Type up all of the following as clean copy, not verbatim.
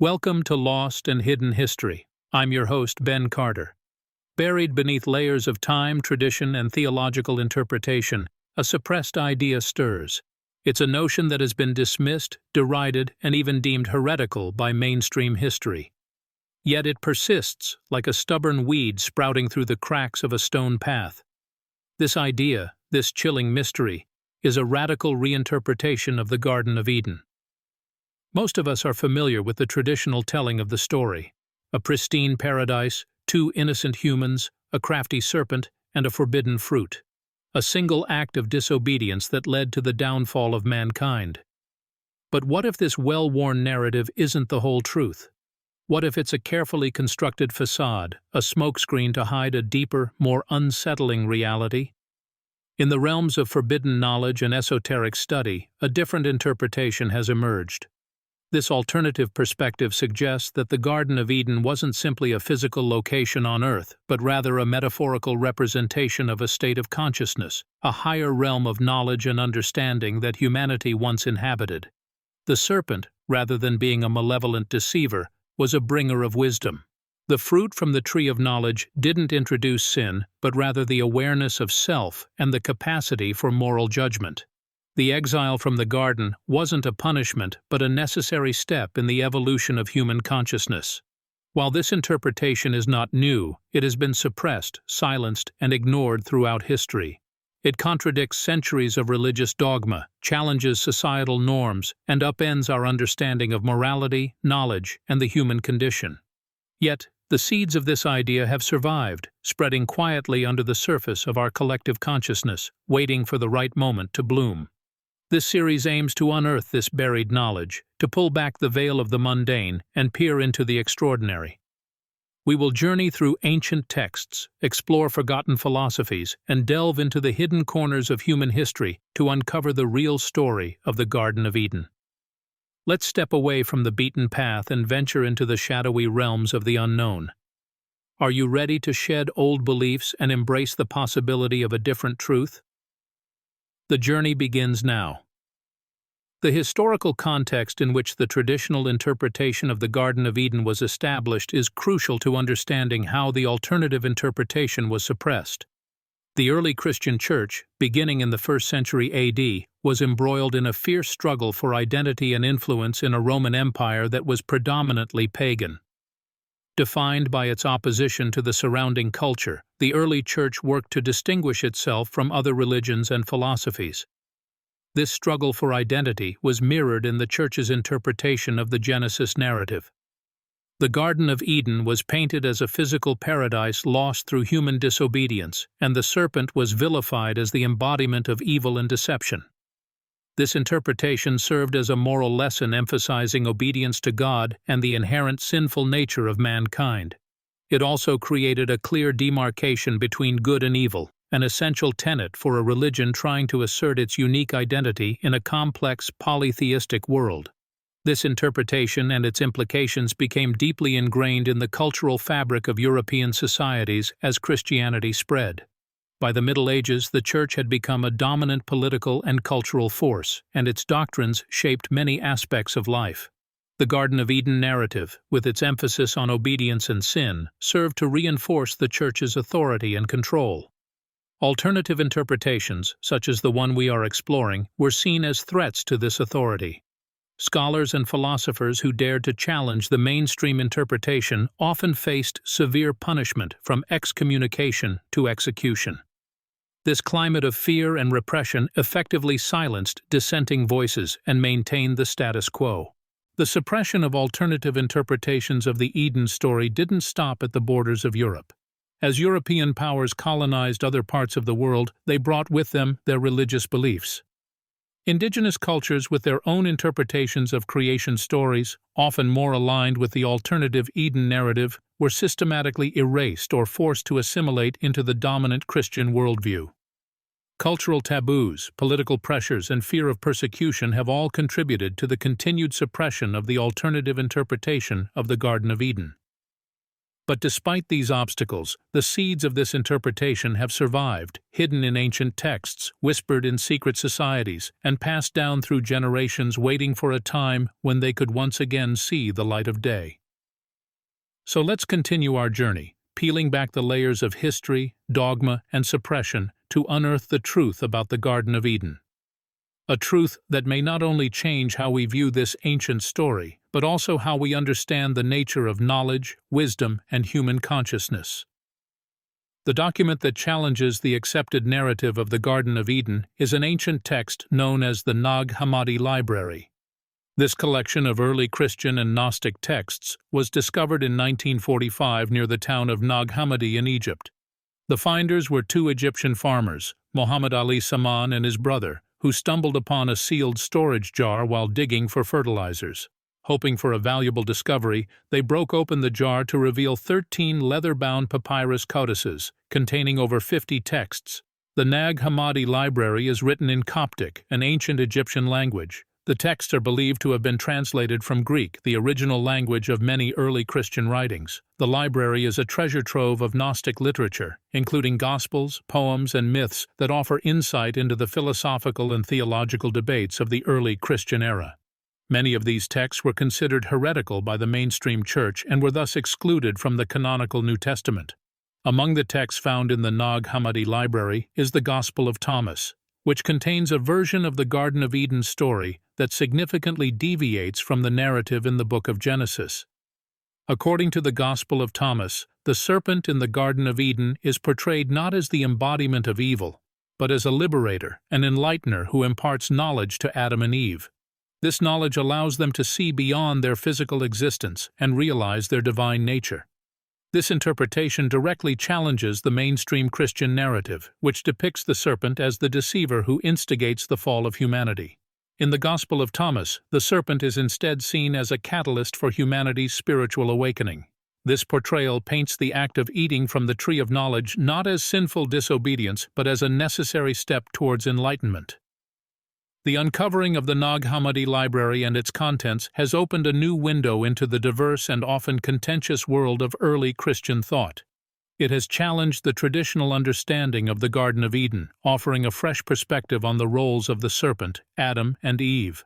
Welcome to Lost and Hidden History. I'm your host, Ben Carter. Buried beneath layers of time, tradition, and theological interpretation, a suppressed idea stirs. It's a notion that has been dismissed, derided, and even deemed heretical by mainstream history. Yet it persists, like a stubborn weed sprouting through the cracks of a stone path. This idea, this chilling mystery, is a radical reinterpretation of the Garden of Eden. Most of us are familiar with the traditional telling of the story: a pristine paradise, two innocent humans, a crafty serpent, and a forbidden fruit. A single act of disobedience that led to the downfall of mankind. But what if this well-worn narrative isn't the whole truth? What if it's a carefully constructed facade, a smokescreen to hide a deeper, more unsettling reality? In the realms of forbidden knowledge and esoteric study, a different interpretation has emerged. This alternative perspective suggests that the Garden of Eden wasn't simply a physical location on Earth, but rather a metaphorical representation of a state of consciousness, a higher realm of knowledge and understanding that humanity once inhabited. The serpent, rather than being a malevolent deceiver, was a bringer of wisdom. The fruit from the tree of knowledge didn't introduce sin, but rather the awareness of self and the capacity for moral judgment. The exile from the garden wasn't a punishment, but a necessary step in the evolution of human consciousness. While this interpretation is not new, it has been suppressed, silenced, and ignored throughout history. It contradicts centuries of religious dogma, challenges societal norms, and upends our understanding of morality, knowledge, and the human condition. Yet, the seeds of this idea have survived, spreading quietly under the surface of our collective consciousness, waiting for the right moment to bloom. This series aims to unearth this buried knowledge, to pull back the veil of the mundane and peer into the extraordinary. We will journey through ancient texts, explore forgotten philosophies, and delve into the hidden corners of human history to uncover the real story of the Garden of Eden. Let's step away from the beaten path and venture into the shadowy realms of the unknown. Are you ready to shed old beliefs and embrace the possibility of a different truth? The journey begins now. The historical context in which the traditional interpretation of the Garden of Eden was established is crucial to understanding how the alternative interpretation was suppressed. The early Christian Church, beginning in the 1st century AD, was embroiled in a fierce struggle for identity and influence in a Roman Empire that was predominantly pagan. Defined by its opposition to the surrounding culture, the early Church worked to distinguish itself from other religions and philosophies. This struggle for identity was mirrored in the Church's interpretation of the Genesis narrative. The Garden of Eden was painted as a physical paradise lost through human disobedience, and the serpent was vilified as the embodiment of evil and deception. This interpretation served as a moral lesson emphasizing obedience to God and the inherent sinful nature of mankind. It also created a clear demarcation between good and evil, an essential tenet for a religion trying to assert its unique identity in a complex polytheistic world. This interpretation and its implications became deeply ingrained in the cultural fabric of European societies as Christianity spread. By the Middle Ages, the Church had become a dominant political and cultural force, and its doctrines shaped many aspects of life. The Garden of Eden narrative, with its emphasis on obedience and sin, served to reinforce the Church's authority and control. Alternative interpretations, such as the one we are exploring, were seen as threats to this authority. Scholars and philosophers who dared to challenge the mainstream interpretation often faced severe punishment, from excommunication to execution. This climate of fear and repression effectively silenced dissenting voices and maintained the status quo. The suppression of alternative interpretations of the Eden story didn't stop at the borders of Europe. As European powers colonized other parts of the world, they brought with them their religious beliefs. Indigenous cultures, with their own interpretations of creation stories, often more aligned with the alternative Eden narrative, were systematically erased or forced to assimilate into the dominant Christian worldview. Cultural taboos, political pressures, and fear of persecution have all contributed to the continued suppression of the alternative interpretation of the Garden of Eden. But despite these obstacles, the seeds of this interpretation have survived, hidden in ancient texts, whispered in secret societies, and passed down through generations, waiting for a time when they could once again see the light of day. So let's continue our journey, peeling back the layers of history, dogma, and suppression to unearth the truth about the Garden of Eden. A truth that may not only change how we view this ancient story, but also how we understand the nature of knowledge, wisdom, and human consciousness. The document that challenges the accepted narrative of the Garden of Eden is an ancient text known as the Nag Hammadi Library. This collection of early Christian and Gnostic texts was discovered in 1945 near the town of Nag Hammadi in Egypt. The finders were two Egyptian farmers, Muhammad Ali Saman and his brother, who stumbled upon a sealed storage jar while digging for fertilizers. Hoping for a valuable discovery, they broke open the jar to reveal 13 leather-bound papyrus codices, containing over 50 texts. The Nag Hammadi Library is written in Coptic, an ancient Egyptian language. The texts are believed to have been translated from Greek, the original language of many early Christian writings. The library is a treasure trove of Gnostic literature, including Gospels, poems, and myths that offer insight into the philosophical and theological debates of the early Christian era. Many of these texts were considered heretical by the mainstream church and were thus excluded from the canonical New Testament. Among the texts found in the Nag Hammadi Library is the Gospel of Thomas, which contains a version of the Garden of Eden story that significantly deviates from the narrative in the book of Genesis. According to the Gospel of Thomas, the serpent in the Garden of Eden is portrayed not as the embodiment of evil, but as a liberator, an enlightener who imparts knowledge to Adam and Eve. This knowledge allows them to see beyond their physical existence and realize their divine nature. This interpretation directly challenges the mainstream Christian narrative, which depicts the serpent as the deceiver who instigates the fall of humanity. In the Gospel of Thomas, the serpent is instead seen as a catalyst for humanity's spiritual awakening. This portrayal paints the act of eating from the tree of knowledge not as sinful disobedience, but as a necessary step towards enlightenment. The uncovering of the Nag Hammadi Library and its contents has opened a new window into the diverse and often contentious world of early Christian thought. It has challenged the traditional understanding of the Garden of Eden, offering a fresh perspective on the roles of the serpent, Adam, and Eve.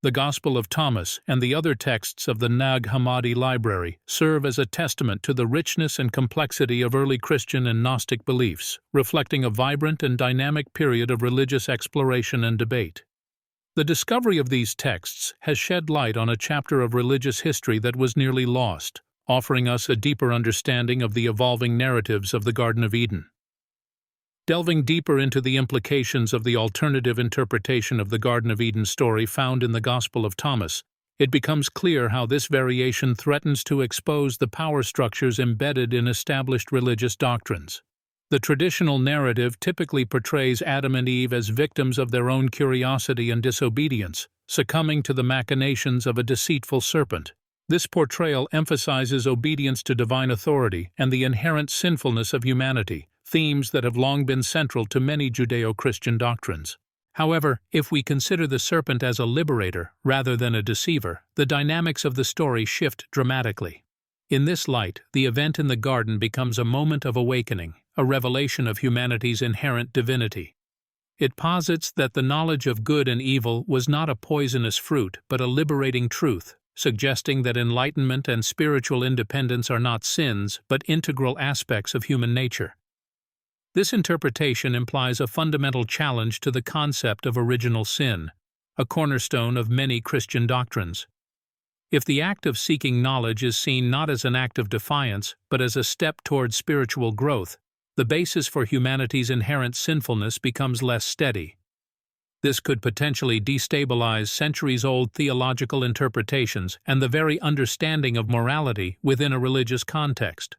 The Gospel of Thomas and the other texts of the Nag Hammadi Library serve as a testament to the richness and complexity of early Christian and Gnostic beliefs, reflecting a vibrant and dynamic period of religious exploration and debate. The discovery of these texts has shed light on a chapter of religious history that was nearly lost, offering us a deeper understanding of the evolving narratives of the Garden of Eden. Delving deeper into the implications of the alternative interpretation of the Garden of Eden story found in the Gospel of Thomas, it becomes clear how this variation threatens to expose the power structures embedded in established religious doctrines. The traditional narrative typically portrays Adam and Eve as victims of their own curiosity and disobedience, succumbing to the machinations of a deceitful serpent. This portrayal emphasizes obedience to divine authority and the inherent sinfulness of humanity, themes that have long been central to many Judeo-Christian doctrines. However, if we consider the serpent as a liberator rather than a deceiver, the dynamics of the story shift dramatically. In this light, the event in the garden becomes a moment of awakening, a revelation of humanity's inherent divinity. It posits that the knowledge of good and evil was not a poisonous fruit but a liberating truth, suggesting that enlightenment and spiritual independence are not sins but integral aspects of human nature. This interpretation implies a fundamental challenge to the concept of original sin, a cornerstone of many Christian doctrines. If the act of seeking knowledge is seen not as an act of defiance, but as a step towards spiritual growth, the basis for humanity's inherent sinfulness becomes less steady. This could potentially destabilize centuries-old theological interpretations and the very understanding of morality within a religious context.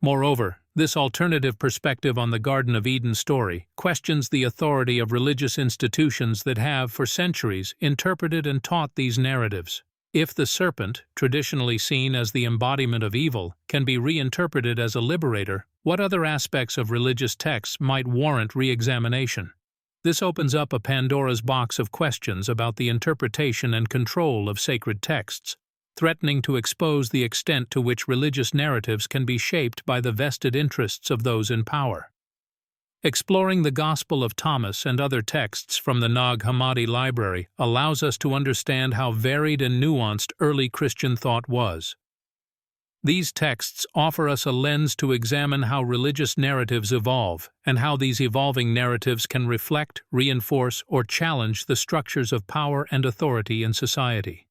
Moreover, this alternative perspective on the Garden of Eden story questions the authority of religious institutions that have, for centuries, interpreted and taught these narratives. If the serpent, traditionally seen as the embodiment of evil, can be reinterpreted as a liberator, what other aspects of religious texts might warrant re-examination? This opens up a Pandora's box of questions about the interpretation and control of sacred texts. threatening to expose the extent to which religious narratives can be shaped by the vested interests of those in power. Exploring the Gospel of Thomas and other texts from the Nag Hammadi library allows us to understand how varied and nuanced early Christian thought was. These texts offer us a lens to examine how religious narratives evolve and how these evolving narratives can reflect, reinforce, or challenge the structures of power and authority in society.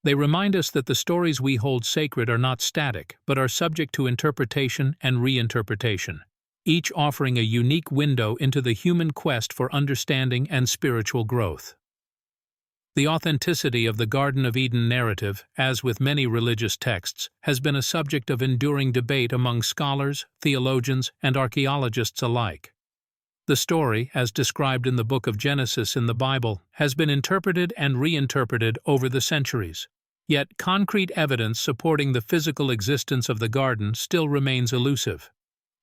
They remind us that the stories we hold sacred are not static, but are subject to interpretation and reinterpretation, each offering a unique window into the human quest for understanding and spiritual growth. The authenticity of the Garden of Eden narrative, as with many religious texts, has been a subject of enduring debate among scholars, theologians, and archaeologists alike. The story, as described in the book of Genesis in the Bible, has been interpreted and reinterpreted over the centuries. Yet, concrete evidence supporting the physical existence of the garden still remains elusive.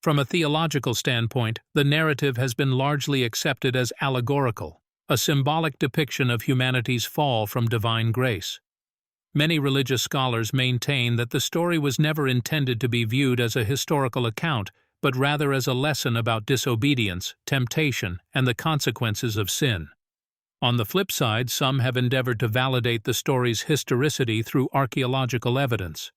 From a theological standpoint, the narrative has been largely accepted as allegorical, a symbolic depiction of humanity's fall from divine grace. Many religious scholars maintain that the story was never intended to be viewed as a historical account, but rather as a lesson about disobedience, temptation, and the consequences of sin. On the flip side, some have endeavored to validate the story's historicity through archaeological evidence.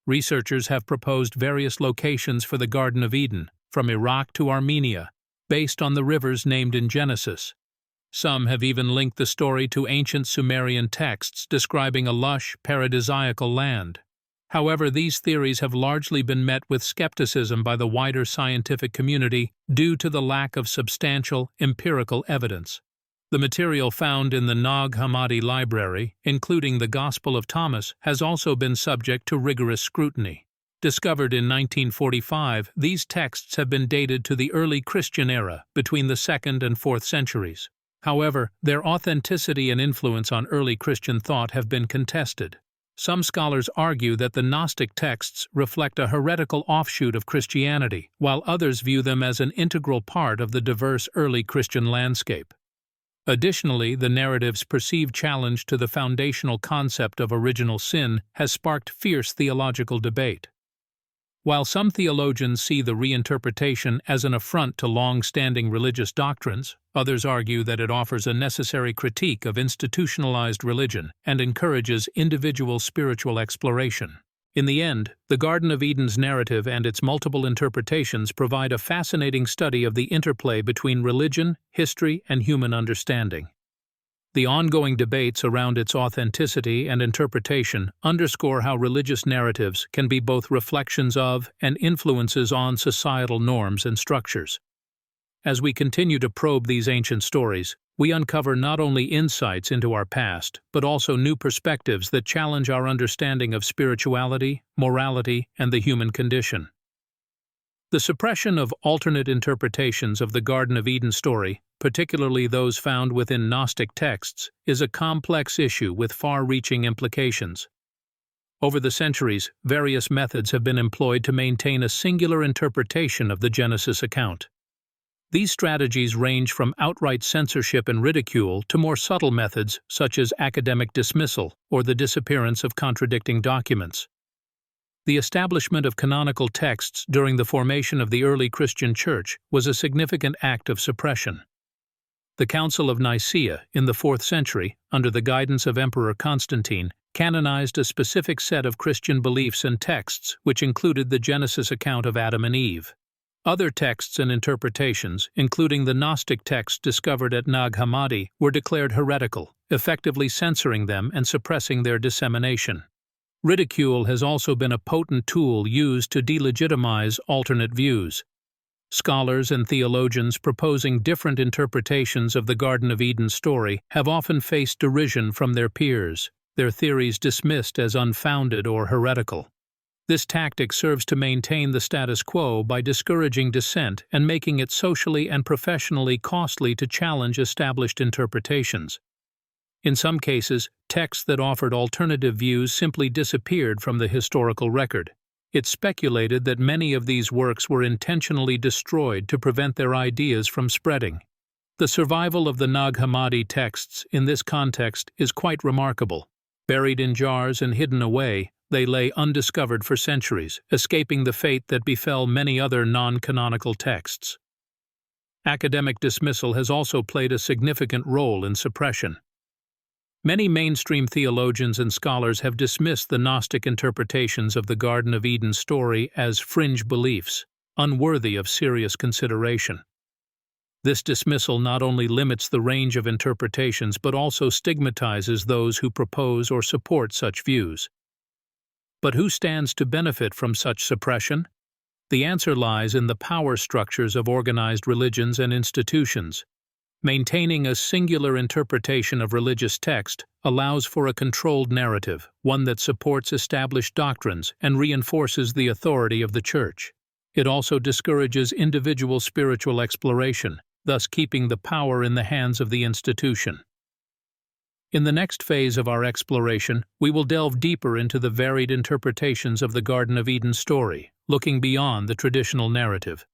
Researchers have proposed various locations for the Garden of Eden, from Iraq to Armenia, based on the rivers named in Genesis. Some have even linked the story to ancient Sumerian texts describing a lush, paradisiacal land. However, these theories have largely been met with skepticism by the wider scientific community due to the lack of substantial, empirical evidence. The material found in the Nag Hammadi library, including the Gospel of Thomas, has also been subject to rigorous scrutiny. Discovered in 1945, these texts have been dated to the early Christian era, between the 2nd and 4th centuries. However, their authenticity and influence on early Christian thought have been contested. Some scholars argue that the Gnostic texts reflect a heretical offshoot of Christianity, while others view them as an integral part of the diverse early Christian landscape. Additionally, the narrative's perceived challenge to the foundational concept of original sin has sparked fierce theological debate. While some theologians see the reinterpretation as an affront to long-standing religious doctrines, others argue that it offers a necessary critique of institutionalized religion and encourages individual spiritual exploration. In the end, the Garden of Eden's narrative and its multiple interpretations provide a fascinating study of the interplay between religion, history, and human understanding. The ongoing debates around its authenticity and interpretation underscore how religious narratives can be both reflections of and influences on societal norms and structures. As we continue to probe these ancient stories, we uncover not only insights into our past, but also new perspectives that challenge our understanding of spirituality, morality, and the human condition. The suppression of alternate interpretations of the Garden of Eden story, particularly those found within Gnostic texts, is a complex issue with far-reaching implications. Over the centuries, various methods have been employed to maintain a singular interpretation of the Genesis account. These strategies range from outright censorship and ridicule to more subtle methods such as academic dismissal or the disappearance of contradicting documents. The establishment of canonical texts during the formation of the early Christian Church was a significant act of suppression. The Council of Nicaea, in the 4th century, under the guidance of Emperor Constantine, canonized a specific set of Christian beliefs and texts which included the Genesis account of Adam and Eve. Other texts and interpretations, including the Gnostic texts discovered at Nag Hammadi, were declared heretical, effectively censoring them and suppressing their dissemination. Ridicule has also been a potent tool used to delegitimize alternate views. Scholars and theologians proposing different interpretations of the Garden of Eden story have often faced derision from their peers, their theories dismissed as unfounded or heretical. This tactic serves to maintain the status quo by discouraging dissent and making it socially and professionally costly to challenge established interpretations. In some cases, texts that offered alternative views simply disappeared from the historical record. It's speculated that many of these works were intentionally destroyed to prevent their ideas from spreading. The survival of the Nag Hammadi texts in this context is quite remarkable. Buried in jars and hidden away, they lay undiscovered for centuries, escaping the fate that befell many other non-canonical texts. Academic dismissal has also played a significant role in suppression. Many mainstream theologians and scholars have dismissed the Gnostic interpretations of the Garden of Eden story as fringe beliefs, unworthy of serious consideration. This dismissal not only limits the range of interpretations but also stigmatizes those who propose or support such views. But who stands to benefit from such suppression? The answer lies in the power structures of organized religions and institutions. Maintaining a singular interpretation of religious text allows for a controlled narrative, one that supports established doctrines and reinforces the authority of the Church. It also discourages individual spiritual exploration, thus keeping the power in the hands of the institution. In the next phase of our exploration, we will delve deeper into the varied interpretations of the Garden of Eden story, looking beyond the traditional narrative.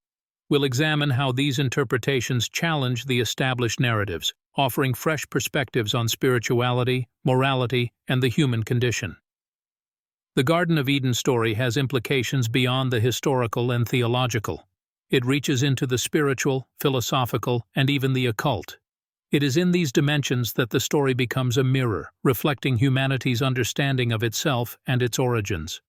We'll examine how these interpretations challenge the established narratives, offering fresh perspectives on spirituality, morality, and the human condition. The Garden of Eden story has implications beyond the historical and theological. It reaches into the spiritual, philosophical, and even the occult. It is in these dimensions that the story becomes a mirror, reflecting humanity's understanding of itself and its origins.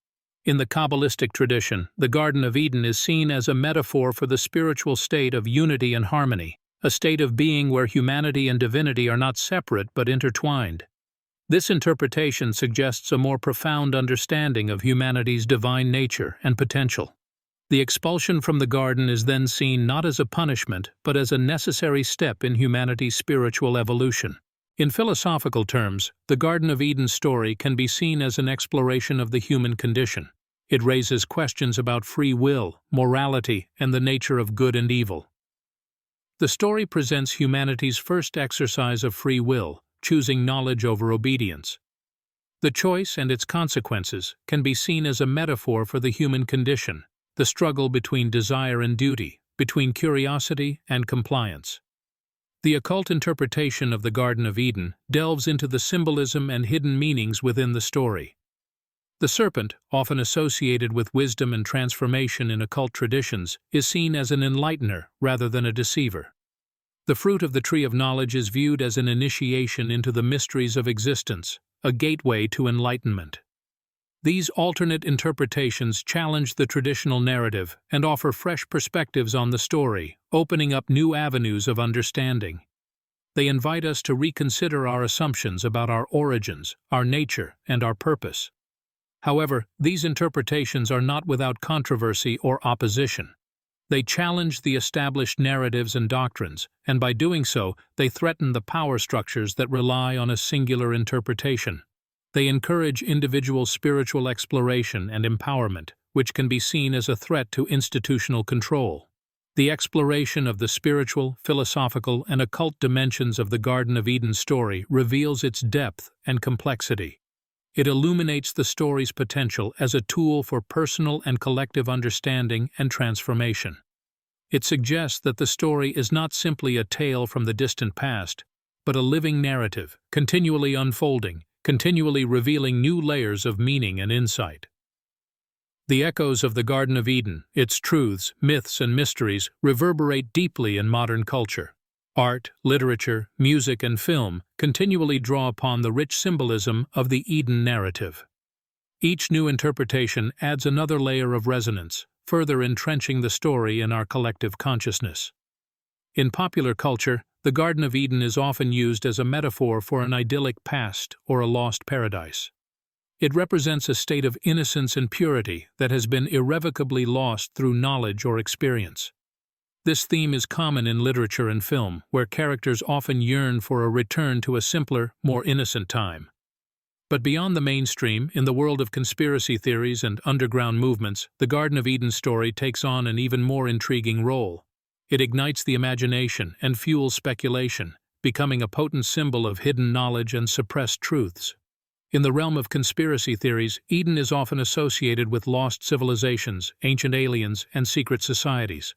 In the Kabbalistic tradition, the Garden of Eden is seen as a metaphor for the spiritual state of unity and harmony, a state of being where humanity and divinity are not separate but intertwined. This interpretation suggests a more profound understanding of humanity's divine nature and potential. The expulsion from the garden is then seen not as a punishment, but as a necessary step in humanity's spiritual evolution. In philosophical terms, the Garden of Eden story can be seen as an exploration of the human condition. It raises questions about free will, morality, and the nature of good and evil. The story presents humanity's first exercise of free will, choosing knowledge over obedience. The choice and its consequences can be seen as a metaphor for the human condition, the struggle between desire and duty, between curiosity and compliance. The occult interpretation of the Garden of Eden delves into the symbolism and hidden meanings within the story. The serpent, often associated with wisdom and transformation in occult traditions, is seen as an enlightener rather than a deceiver. The fruit of the tree of knowledge is viewed as an initiation into the mysteries of existence, a gateway to enlightenment. These alternate interpretations challenge the traditional narrative and offer fresh perspectives on the story, opening up new avenues of understanding. They invite us to reconsider our assumptions about our origins, our nature, and our purpose. However, these interpretations are not without controversy or opposition. They challenge the established narratives and doctrines, and by doing so, they threaten the power structures that rely on a singular interpretation. They encourage individual spiritual exploration and empowerment, which can be seen as a threat to institutional control. The exploration of the spiritual, philosophical, and occult dimensions of the Garden of Eden story reveals its depth and complexity. It illuminates the story's potential as a tool for personal and collective understanding and transformation. It suggests that the story is not simply a tale from the distant past, but a living narrative, continually unfolding, continually revealing new layers of meaning and insight. The echoes of the Garden of Eden, its truths, myths, and mysteries reverberate deeply in modern culture. Art, literature, music, and film continually draw upon the rich symbolism of the Eden narrative. Each new interpretation adds another layer of resonance, further entrenching the story in our collective consciousness. In popular culture, the Garden of Eden is often used as a metaphor for an idyllic past or a lost paradise. It represents a state of innocence and purity that has been irrevocably lost through knowledge or experience. This theme is common in literature and film, where characters often yearn for a return to a simpler, more innocent time. But beyond the mainstream, in the world of conspiracy theories and underground movements, the Garden of Eden story takes on an even more intriguing role. It ignites the imagination and fuels speculation, becoming a potent symbol of hidden knowledge and suppressed truths. In the realm of conspiracy theories, Eden is often associated with lost civilizations, ancient aliens, and secret societies.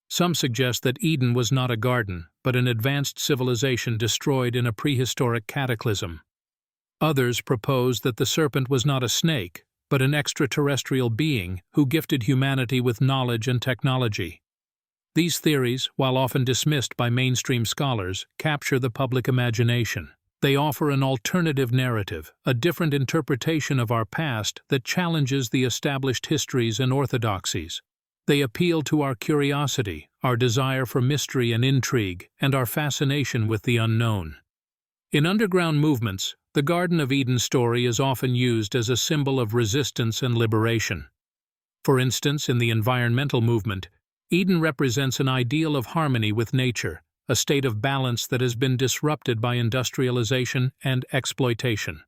Some suggest that Eden was not a garden, but an advanced civilization destroyed in a prehistoric cataclysm. Others propose that the serpent was not a snake, but an extraterrestrial being who gifted humanity with knowledge and technology. These theories, while often dismissed by mainstream scholars, capture the public imagination. They offer an alternative narrative, a different interpretation of our past that challenges the established histories and orthodoxies. They appeal to our curiosity, our desire for mystery and intrigue, and our fascination with the unknown. In underground movements, the Garden of Eden story is often used as a symbol of resistance and liberation. For instance, in the environmental movement, Eden represents an ideal of harmony with nature, a state of balance that has been disrupted by industrialization and exploitation.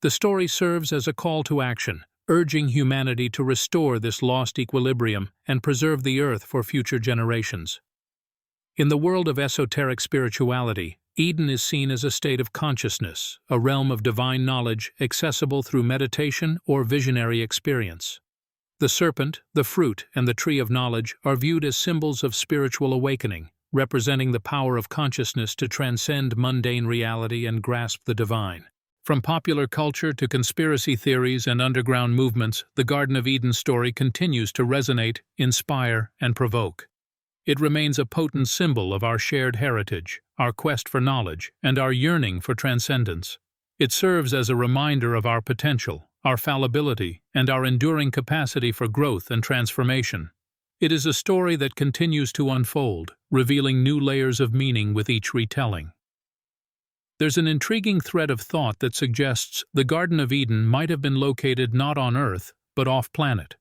The story serves as a call to action, urging humanity to restore this lost equilibrium and preserve the earth for future generations. In the world of esoteric spirituality, Eden is seen as a state of consciousness, a realm of divine knowledge accessible through meditation or visionary experience. The serpent, the fruit, and the tree of knowledge are viewed as symbols of spiritual awakening, representing the power of consciousness to transcend mundane reality and grasp the divine. From popular culture to conspiracy theories and underground movements, the Garden of Eden story continues to resonate, inspire, and provoke. It remains a potent symbol of our shared heritage, our quest for knowledge, and our yearning for transcendence. It serves as a reminder of our potential, our fallibility, and our enduring capacity for growth and transformation. It is a story that continues to unfold, revealing new layers of meaning with each retelling. There's an intriguing thread of thought that suggests the Garden of Eden might have been located not on Earth, but off-planet.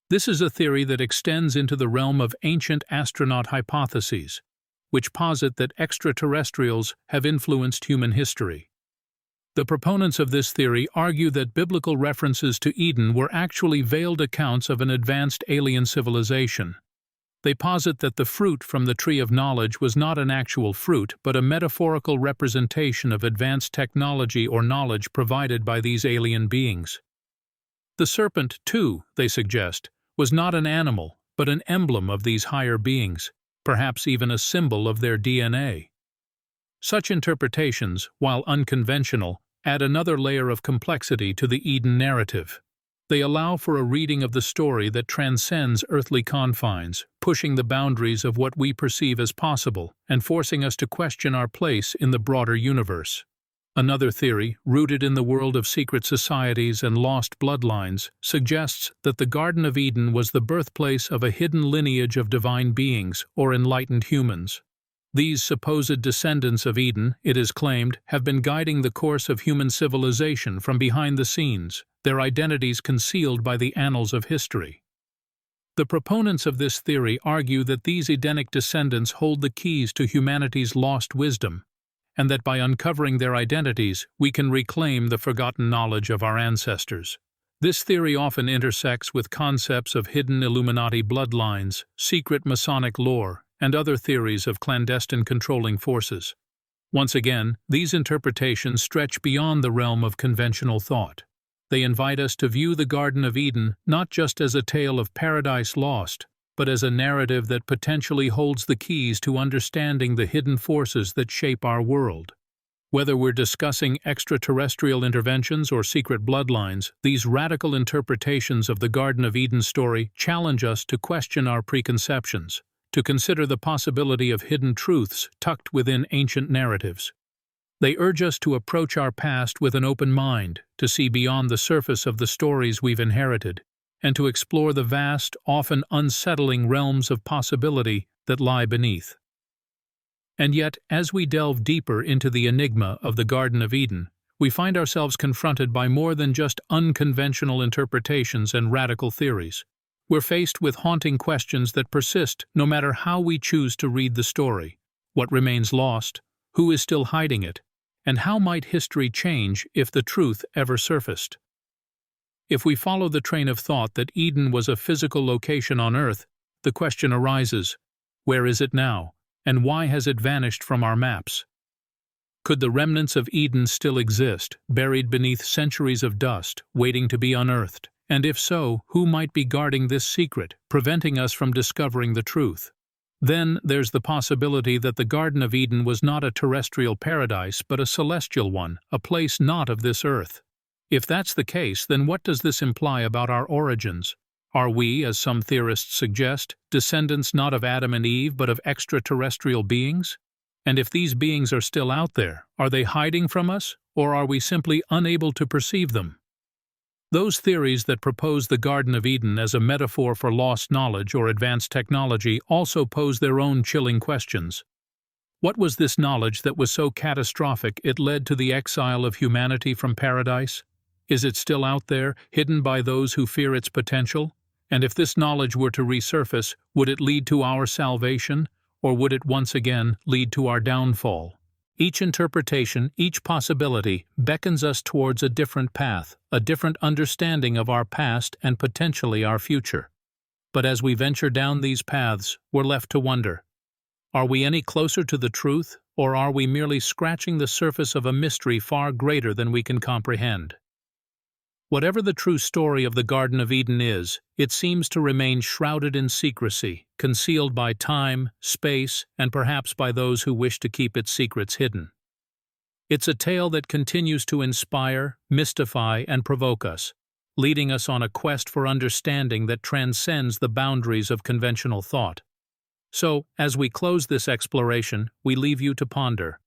This is a theory that extends into the realm of ancient astronaut hypotheses, which posit that extraterrestrials have influenced human history. The proponents of this theory argue that biblical references to Eden were actually veiled accounts of an advanced alien civilization. They posit that the fruit from the tree of knowledge was not an actual fruit, but a metaphorical representation of advanced technology or knowledge provided by these alien beings. The serpent, too, they suggest, was not an animal, but an emblem of these higher beings, perhaps even a symbol of their DNA. Such interpretations, while unconventional, add another layer of complexity to the Eden narrative. They allow for a reading of the story that transcends earthly confines, pushing the boundaries of what we perceive as possible and forcing us to question our place in the broader universe. Another theory, rooted in the world of secret societies and lost bloodlines, suggests that the Garden of Eden was the birthplace of a hidden lineage of divine beings or enlightened humans. These supposed descendants of Eden, it is claimed, have been guiding the course of human civilization from behind the scenes, their identities concealed by the annals of history. The proponents of this theory argue that these Edenic descendants hold the keys to humanity's lost wisdom, and that by uncovering their identities, we can reclaim the forgotten knowledge of our ancestors. This theory often intersects with concepts of hidden Illuminati bloodlines, secret Masonic lore, and other theories of clandestine controlling forces. Once again, these interpretations stretch beyond the realm of conventional thought. They invite us to view the Garden of Eden not just as a tale of paradise lost, but as a narrative that potentially holds the keys to understanding the hidden forces that shape our world. Whether we're discussing extraterrestrial interventions or secret bloodlines, these radical interpretations of the Garden of Eden story challenge us to question our preconceptions, to consider the possibility of hidden truths tucked within ancient narratives. They urge us to approach our past with an open mind, to see beyond the surface of the stories we've inherited, and to explore the vast, often unsettling realms of possibility that lie beneath. And yet, as we delve deeper into the enigma of the Garden of Eden, we find ourselves confronted by more than just unconventional interpretations and radical theories. We're faced with haunting questions that persist no matter how we choose to read the story. What remains lost? Who is still hiding it? And how might history change if the truth ever surfaced? If we follow the train of thought that Eden was a physical location on Earth, the question arises, where is it now, and why has it vanished from our maps? Could the remnants of Eden still exist, buried beneath centuries of dust, waiting to be unearthed? And if so, who might be guarding this secret, preventing us from discovering the truth? Then there's the possibility that the Garden of Eden was not a terrestrial paradise but a celestial one, a place not of this earth. If that's the case, then what does this imply about our origins? Are we, as some theorists suggest, descendants not of Adam and Eve but of extraterrestrial beings? And if these beings are still out there, are they hiding from us, or are we simply unable to perceive them? Those theories that propose the Garden of Eden as a metaphor for lost knowledge or advanced technology also pose their own chilling questions. What was this knowledge that was so catastrophic it led to the exile of humanity from paradise? Is it still out there, hidden by those who fear its potential? And if this knowledge were to resurface, would it lead to our salvation, or would it once again lead to our downfall? Each interpretation, each possibility, beckons us towards a different path, a different understanding of our past and potentially our future. But as we venture down these paths, we're left to wonder, are we any closer to the truth, or are we merely scratching the surface of a mystery far greater than we can comprehend? Whatever the true story of the Garden of Eden is, it seems to remain shrouded in secrecy, concealed by time, space, and perhaps by those who wish to keep its secrets hidden. It's a tale that continues to inspire, mystify, and provoke us, leading us on a quest for understanding that transcends the boundaries of conventional thought. So, as we close this exploration, we leave you to ponder.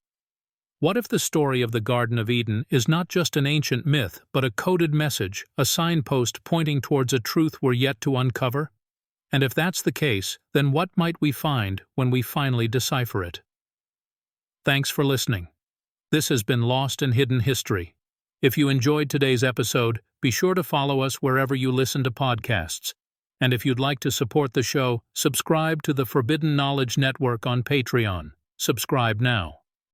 What if the story of the Garden of Eden is not just an ancient myth, but a coded message, a signpost pointing towards a truth we're yet to uncover? And if that's the case, then what might we find when we finally decipher it? Thanks for listening. This has been Lost and Hidden History. If you enjoyed today's episode, be sure to follow us wherever you listen to podcasts. And if you'd like to support the show, subscribe to the Forbidden Knowledge Network on Patreon. Subscribe now.